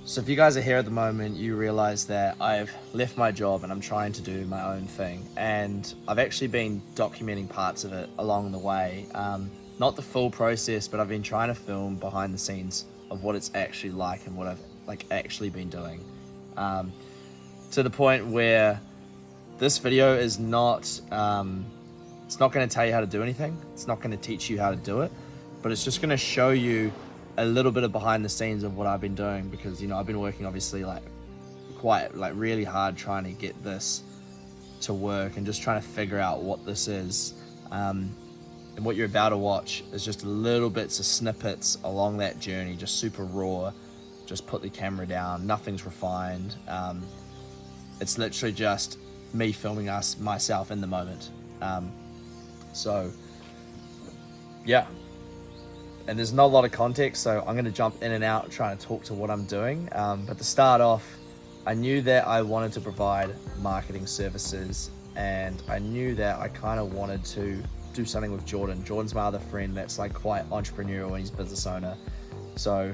So if you guys are here at the moment, you realize that I've left my job and I'm trying to do my own thing. And I've actually been documenting parts of it along the way. Not the full process, but I've been trying to film behind the scenes of what it's actually like and what I've actually been doing. To the point where this video is not, it's not going to tell you how to do anything. It's not going to teach you how to do it, but it's just going to show you a little bit of behind the scenes of what I've been doing, because I've been working obviously really hard trying to get this to work and just trying to figure out what this is. And what you're about to watch is just little bits of snippets along that journey, just super raw. Just put the camera down, nothing's refined. It's literally just me filming myself in the moment. So yeah, and there's not a lot of context, so I'm gonna jump in and out trying to talk to what I'm doing. But to start off, I knew that I wanted to provide marketing services, and I knew that I kind of wanted to do something with Jordan. Jordan's my other friend that's quite entrepreneurial and he's a business owner. So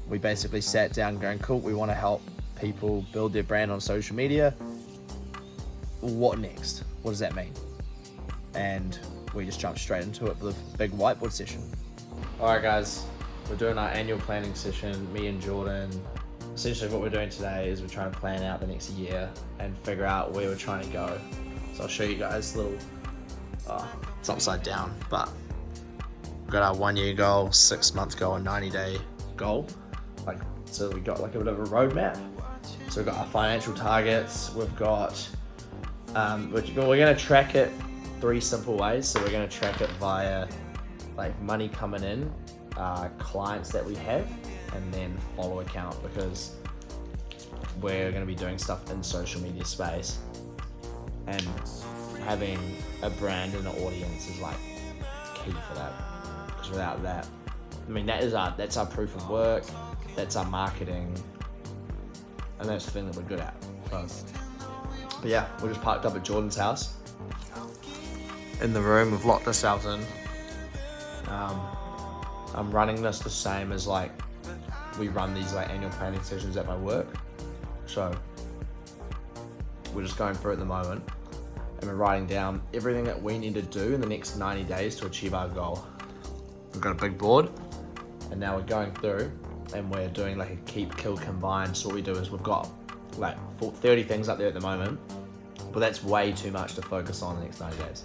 we basically sat down going, cool, we want to help people build their brand on social media. What next? What does that mean? And we just jumped straight into it with a big whiteboard session. All right, guys, we're doing our annual planning session, me and Jordan. Essentially what we're doing today is we're trying to plan out the next year and figure out where we're trying to go. So I'll show you guys a little, it's upside down, but we've got our 1 year goal, 6 month goal, and 90-day goal. So we got a bit of a roadmap. So we've got our financial targets. We've got, we're gonna track it 3 simple ways. So we're gonna track it via money coming in, clients that we have, and then follow account, because we're gonna be doing stuff in social media space, and having a brand and an audience is key for that. Because without that, that's our proof of work, that's our marketing, and that's the thing that we're good at. But yeah, we're just parked up at Jordan's house. In the room, we've locked ourselves in. I'm running this the same as we run these annual planning sessions at my work. So we're just going through it at the moment, and we're writing down everything that we need to do in the next 90 days to achieve our goal. We've got a big board, and now we're going through and we're doing a keep, kill, combine. So what we do is we've got 30 things up there at the moment, but that's way too much to focus on the next 90 days.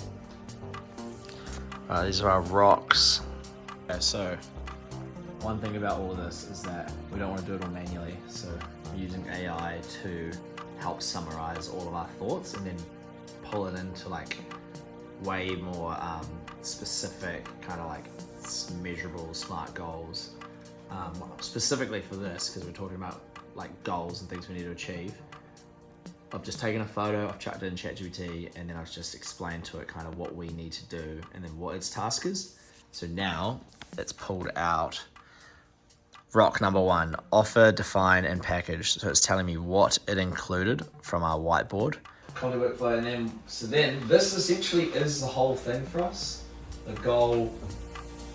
These are our rocks. Okay, so one thing about all of this is that we don't want to do it all manually. So we're using AI to help summarize all of our thoughts and then pull it into way more specific measurable smart goals. Specifically for this, because we're talking about goals and things we need to achieve. I've just taken a photo, I've chucked it in ChatGPT, and then I've just explained to it what we need to do and then what its task is. So now it's pulled out rock number 1, offer, define, and package. So it's telling me what it included from our whiteboard. Content workflow, and then this essentially is the whole thing for us. The goal,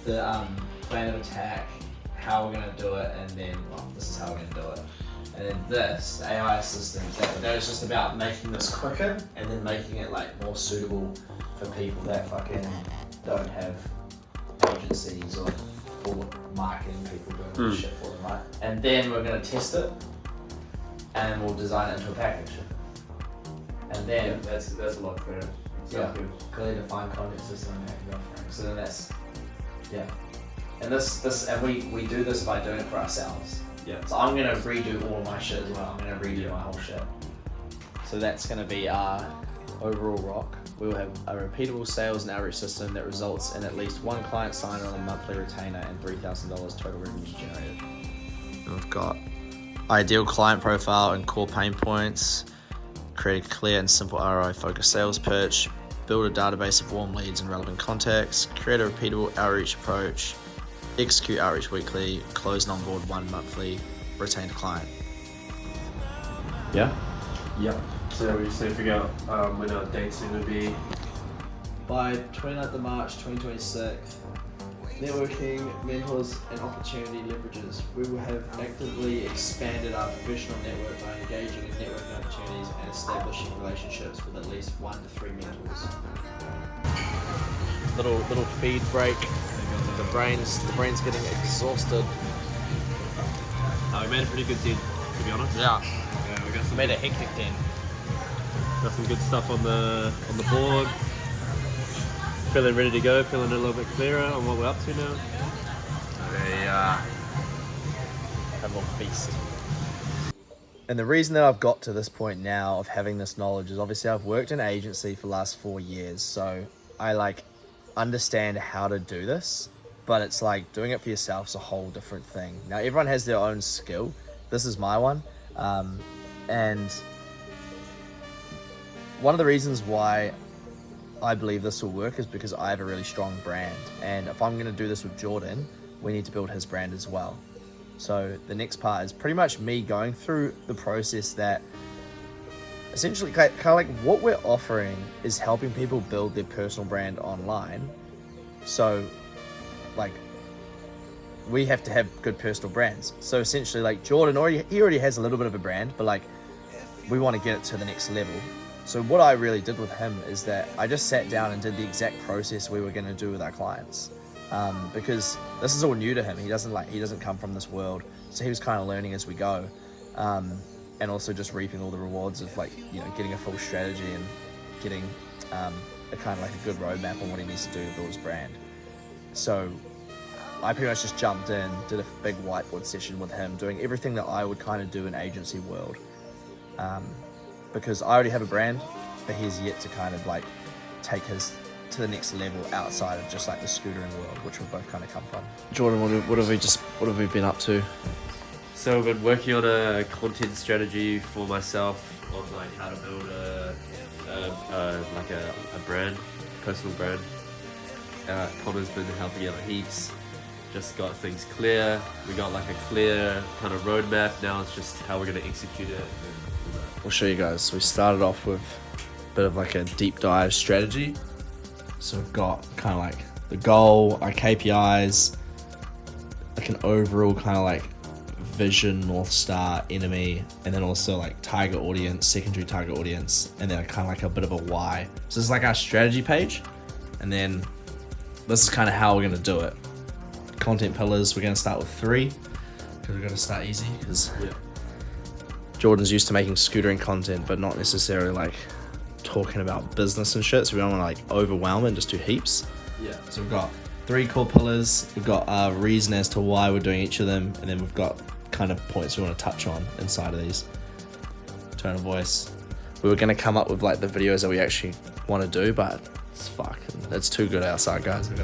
the plan of attack, how we're gonna do it, and then this is how we're gonna do it. And then this, the AI assistant, that is just about making this quicker and then making it more suitable for people that don't have agencies or marketing people doing shit for them, right? And then we're gonna test it, and we'll design it into a package. And then that's a lot clearer. Clearly defined content system and package offering. So then and we do this by doing it for ourselves. Yeah. So I'm gonna redo all of my shit as well. I'm gonna redo my whole shit. So that's gonna be our overall rock. We will have a repeatable sales and outreach system that results in at least 1 client sign on a monthly retainer and $3,000 total revenue generated. And we've got ideal client profile and core pain points, create a clear and simple ROI focused sales pitch, build a database of warm leads and relevant contacts, create a repeatable outreach approach, execute outreach weekly, close and onboard 1 monthly retained client. Yeah? Yep. So we just need to figure out when our date's going to be. By 29th of March 2026, networking, mentors, and opportunity leverages. We will have actively expanded our professional network by engaging in networking opportunities and establishing relationships with at least 1 to 3 mentors. Little feed break. The brain's getting exhausted. We made a pretty good dent, to be honest. Yeah. Yeah, we got some Made a hectic dent. Got some good stuff on the board. Feeling ready to go, feeling a little bit clearer on what we're up to now. Have a little feast. And the reason that I've got to this point now of having this knowledge is obviously I've worked in an agency for the last 4 years, so I like understand how to do this, but it's like doing it for yourself is a whole different thing. Now everyone has their own skill. This is my one, and one of the reasons why I believe this will work is because I have a really strong brand, and if I'm going to do this with Jordan, we need to build his brand as well. So the next part is pretty much me going through the process that essentially kind of like what we're offering is helping people build their personal brand online. So like we have to have good personal brands. So essentially like Jordan he already has a little bit of a brand, but like we want to get it to the next level. So what I really did with him is that I just sat down and did the exact process we were going to do with our clients, because this is all new to him. He doesn't come from this world, so he was kind of learning as we go, and also just reaping all the rewards of like getting a full strategy and getting a kind of like a good roadmap on what he needs to do to build his brand. So I pretty much just jumped in, did a big whiteboard session with him, doing everything that I would kind of do in agency world. Because I already have a brand, but he's yet to kind of like take his to the next level outside of just like the scootering world, which we both kind of come from. Jordan, what have we been up to? So I've been working on a content strategy for myself on like how to build a brand, personal brand. Connor's been helping out heaps. Just got things clear. We got like a clear kind of roadmap. Now it's just how we're gonna execute it. We'll show you guys. So we started off with a bit of like a deep dive strategy. So we've got kind of like the goal, our KPIs, like an overall kind of like vision, North Star, enemy, and then also like target audience, secondary target audience, and then kind of like a bit of a why. So this is like our strategy page, and then this is kind of how we're going to do it. Content pillars, we're going to start with 3 because we're going to start easy because Jordan's used to making scootering content, but not necessarily like talking about business and shit. So we don't want to like overwhelm it and just do heaps. Yeah. So we've got 3 core pillars. We've got a reason as to why we're doing each of them. And then we've got kind of points we want to touch on inside of these. Tone of voice. We were going to come up with like the videos that we actually want to do, but it's too good outside, guys. We've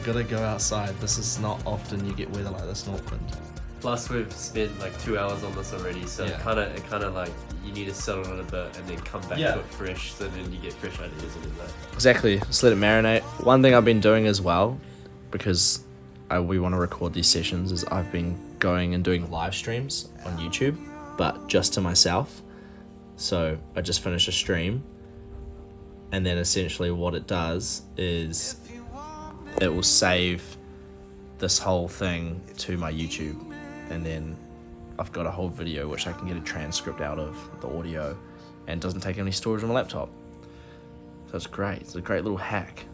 got to go outside. This is not often you get weather like this in Auckland. Plus we've spent like 2 hours on this already, so it kind of like you need to settle on it a bit and then come back to it fresh, so then you get fresh ideas and all that. Exactly. Just let it marinate. One thing I've been doing as well, because we want to record these sessions, is I've been going and doing live streams on YouTube, but just to myself. So I just finished a stream, and then essentially what it does is it will save this whole thing to my YouTube, and then I've got a whole video which I can get a transcript out of the audio, and doesn't take any storage on my laptop. So it's great. It's a great little hack.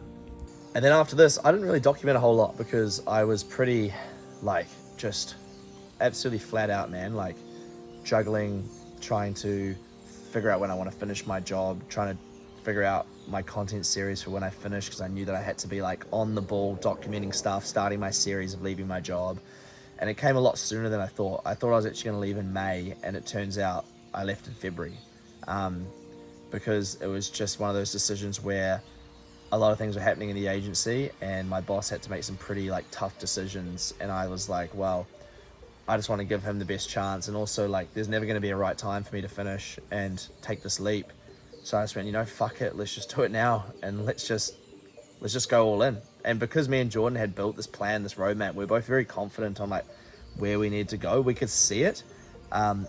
And then after this, I didn't really document a whole lot because I was pretty like just absolutely flat out, man, like juggling, trying to figure out when I want to finish my job, trying to figure out my content series for when I finish, because I knew that I had to be like on the ball documenting stuff, starting my series of leaving my job. And it came a lot sooner than I thought. I thought I was actually going to leave in May, and it turns out I left in February, because it was just one of those decisions where a lot of things were happening in the agency, and my boss had to make some pretty like tough decisions, and I was like, well, I just want to give him the best chance, and also like there's never going to be a right time for me to finish and take this leap. So I just went, fuck it, let's just do it now, and let's just go all in. And because me and Jordan had built this plan, this roadmap, we're both very confident on like where we need to go. We could see it,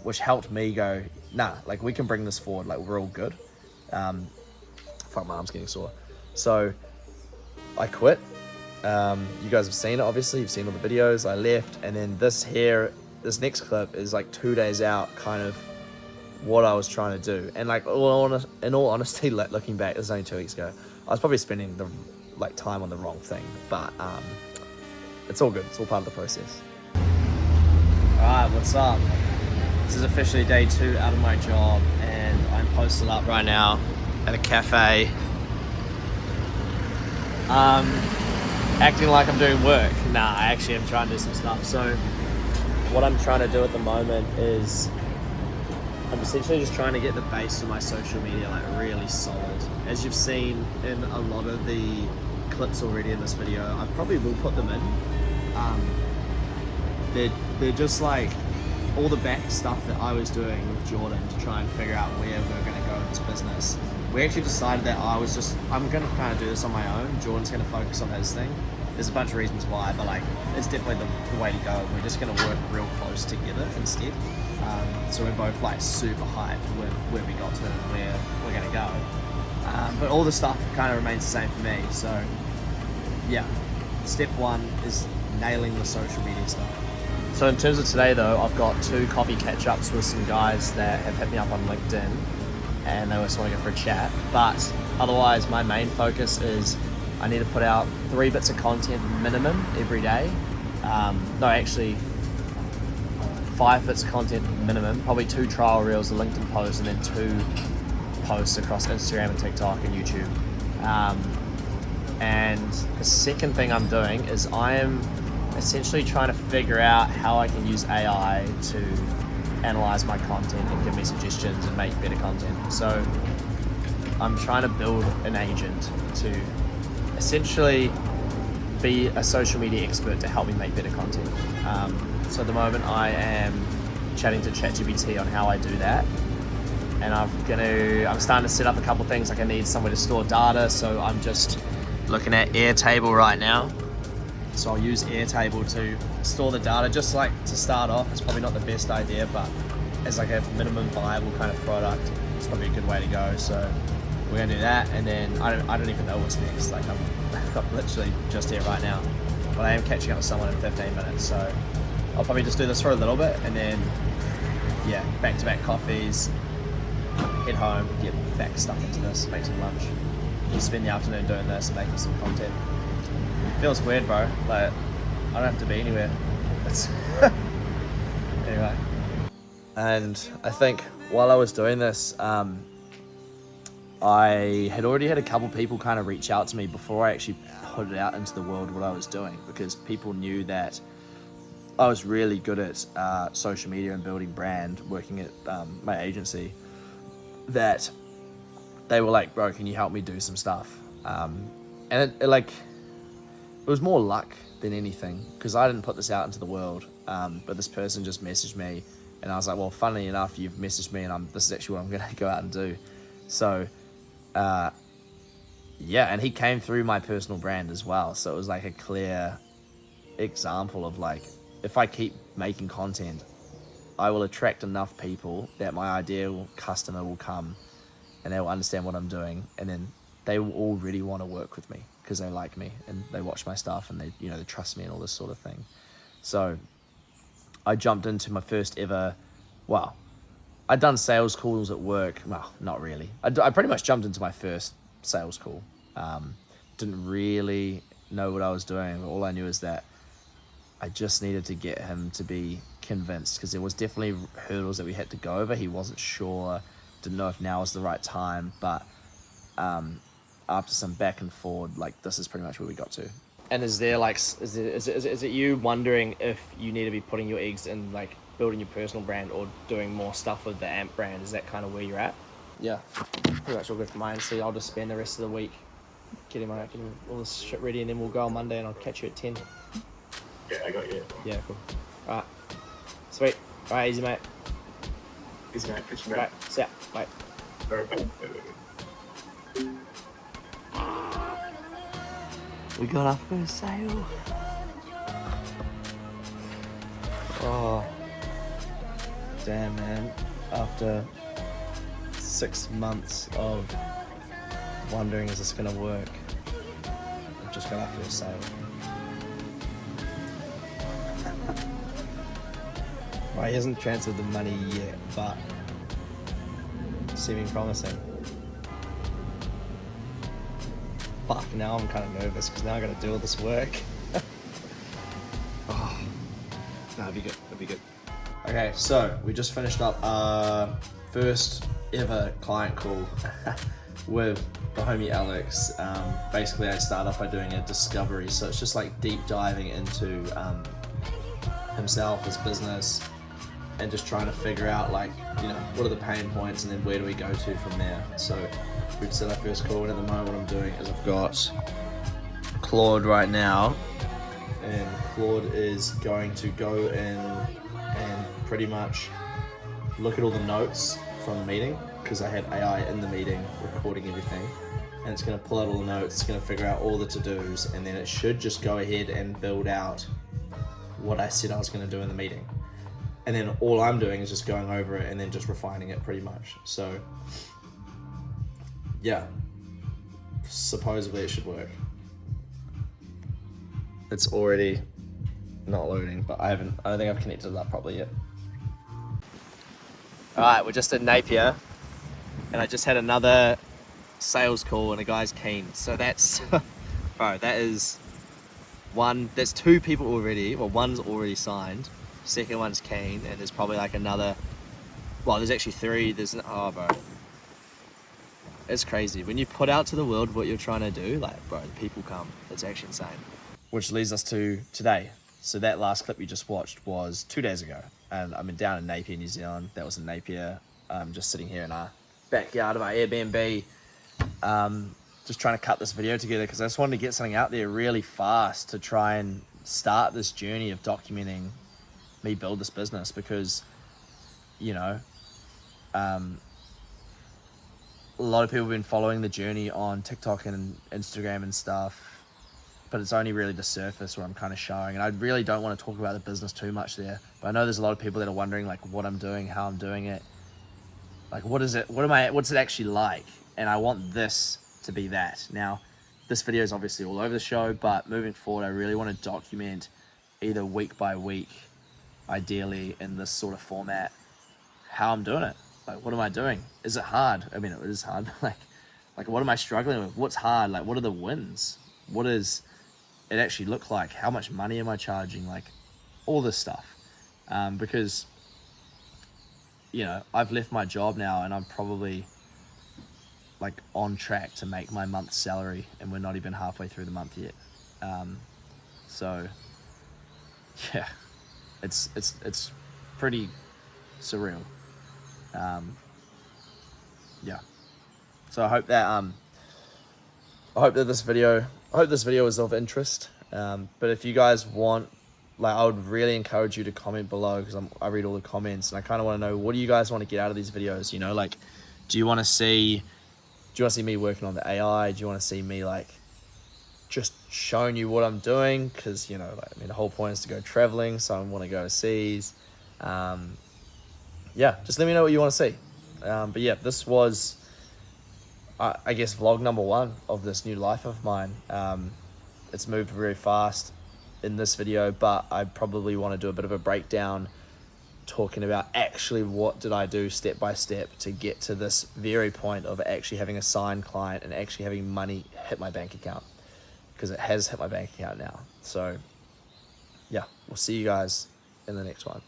which helped me go, nah, like we can bring this forward, like we're all good. Fuck, my arm's getting sore. So I quit. You guys have seen it, obviously. You've seen all the videos. I left, and then this next clip is like 2 days out, kind of what I was trying to do. And like, in all honesty, like, looking back, it was only 2 weeks ago. I was probably spending the time on the wrong thing, but it's all good. It's all part of the process. All right, what's up? This is officially day 2 out of my job, and I'm posted up right now at a cafe. Acting like I'm doing work. Nah, I actually am trying to do some stuff. So what I'm trying to do at the moment is I'm essentially just trying to get the base of my social media like really solid. As you've seen in a lot of the clips already in this video, I probably will put them in. They're just like all the back stuff that I was doing with Jordan to try and figure out where we're going to go in this business. We actually decided that I'm going to kind of do this on my own. Jordan's going to focus on his thing. There's a bunch of reasons why, but like it's definitely the way to go. We're just going to work real close together instead. So we're both like super hyped with where we got to and where we're going to go. But all the stuff kind of remains the same for me. So yeah, step 1 is nailing the social media stuff. So in terms of today though, I've got 2 coffee catch-ups with some guys that have hit me up on LinkedIn, and they just want to go for a chat. But otherwise, my main focus is I need to put out 3 bits of content minimum every day. No, actually 5 bits of content minimum, probably 2 trial reels, a LinkedIn post, and then 2 posts across Instagram and TikTok and YouTube. And the second thing I'm doing is I am essentially trying to figure out how I can use AI to analyze my content and give me suggestions and make better content. So I'm trying to build an agent to essentially be a social media expert to help me make better content. So at the moment I am chatting to ChatGPT on how I do that, and I'm starting to set up a couple things. Like I need somewhere to store data, so I'm just looking at Airtable right now. So I'll use Airtable to store the data, just like to start off. It's probably not the best idea, but as like a minimum viable kind of product, it's probably a good way to go. So we're gonna do that, and then I don't even know what's next. Like I'm literally just here right now, but I am catching up with someone in 15 minutes. So I'll probably just do this for a little bit, and then yeah, back-to-back coffees, head home, get back stuck into this, make some lunch, and spend the afternoon doing this and making some content. Feels weird, bro. Like I don't have to be anywhere. It's anyway. And I think while I was doing this, I had already had a couple people kind of reach out to me before I actually put it out into the world what I was doing, because people knew that I was really good at social media and building brand, working at my agency. That they were like, bro, can you help me do some stuff? And it was more luck than anything, because I didn't put this out into the world, but this person just messaged me, and I was like, well, funnily enough, you've messaged me, and this is actually what I'm going to go out and do. So, yeah, and he came through my personal brand as well, so it was like a clear example of like, if I keep making content, I will attract enough people that my ideal customer will come, and they will understand what I'm doing, and then they will all really want to work with me because they like me and they watch my stuff and they trust me and all this sort of thing. So I jumped into my first ever, I'd done sales calls at work. Well, not really. I pretty much jumped into my first sales call. Didn't really know what I was doing. But all I knew is that I just needed to get him to be convinced, because there was definitely hurdles that we had to go over. He wasn't sure, didn't know if now was the right time, but after some back and forward, like this is pretty much where we got to. And is it you wondering if you need to be putting your eggs in like building your personal brand or doing more stuff with the AMP brand? Is that kind of where you're at? Yeah, pretty much all good for mine. So I'll just spend the rest of the week getting all this shit ready, and then we'll go on Monday and I'll catch you at 10. Yeah, I got you. Yeah, cool. Alright. Sweet. Alright, easy mate. Easy mate, catch you Right, see ya. Bye. Alright. We got our first sale. Oh, damn man. After 6 months of wondering, is this gonna work? We've just got our first sale. Well, he hasn't transferred the money yet, but seeming promising. Fuck, now I'm kind of nervous because now I got to do all this work. Oh, that'd be good. That'd be good. Okay, so we just finished up our first ever client call with the homie Alex. Basically, I start off by doing a discovery, so it's just like deep diving into himself, his business, and just trying to figure out, like, you know, what are the pain points and then where do we go to from there. So we set our first call, and at the moment what I'm doing is I've got Claude right now, and Claude is going to go in and pretty much look at all the notes from the meeting, because I had AI in the meeting recording everything, and it's going to pull out all the notes, it's going to figure out all the to-dos, and then it should just go ahead and build out what I said I was going to do in the meeting. And then all I'm doing is just going over it and then just refining it pretty much. So yeah, supposedly it should work. It's already not loading, but I don't think I've connected it up properly yet. All right, we're just in Napier, and I just had another sales call and a guy's keen. So that's, bro, that's two people already. Well, one's already signed, second one's keen, and there's probably like another, well, there's actually three. Oh, bro, it's crazy. When you put out to the world what you're trying to do, like, bro, people come. It's actually insane. Which leads us to today. So that last clip you just watched was 2 days ago, and I'm down in Napier, New Zealand. That was in Napier. I'm just sitting here in our backyard of our Airbnb, just trying to cut this video together because I just wanted to get something out there really fast to try and start this journey of documenting me build this business, because, you know, a lot of people have been following the journey on TikTok and Instagram and stuff, but it's only really the surface where I'm kind of showing, and I really don't want to talk about the business too much there. But I know there's a lot of people that are wondering, like, what I'm doing, how I'm doing it, like, what's it actually like? And I want this to be that. Now, this video is obviously all over the show, but moving forward, I really want to document either week by week, ideally in this sort of format, how I'm doing it. Like, what am I doing? Is it hard? I mean, it is hard, but like what am I struggling with? What's hard? Like, what are the wins? What does it actually look like? How much money am I charging? Like, all this stuff. Because, you know, I've left my job now and I'm probably like on track to make my month's salary, and we're not even halfway through the month yet. So yeah, it's pretty surreal. Yeah. So I hope that this video is of interest. But if you guys want, like, I would really encourage you to comment below, because I read all the comments, and I kind of want to know, what do you guys want to get out of these videos? You know, like, do you want to see me working on the AI? Do you want to see me, like, just showing you what I'm doing? Because, you know, like, I mean, the whole point is to go traveling, so I want to go overseas. Yeah, just let me know what you want to see. But yeah, this was, I guess, vlog number 1 of this new life of mine. It's moved very fast in this video, but I probably want to do a bit of a breakdown, talking about actually what did I do step by step to get to this very point of actually having a signed client and actually having money hit my bank account, because it has hit my bank account now. So yeah, we'll see you guys in the next one.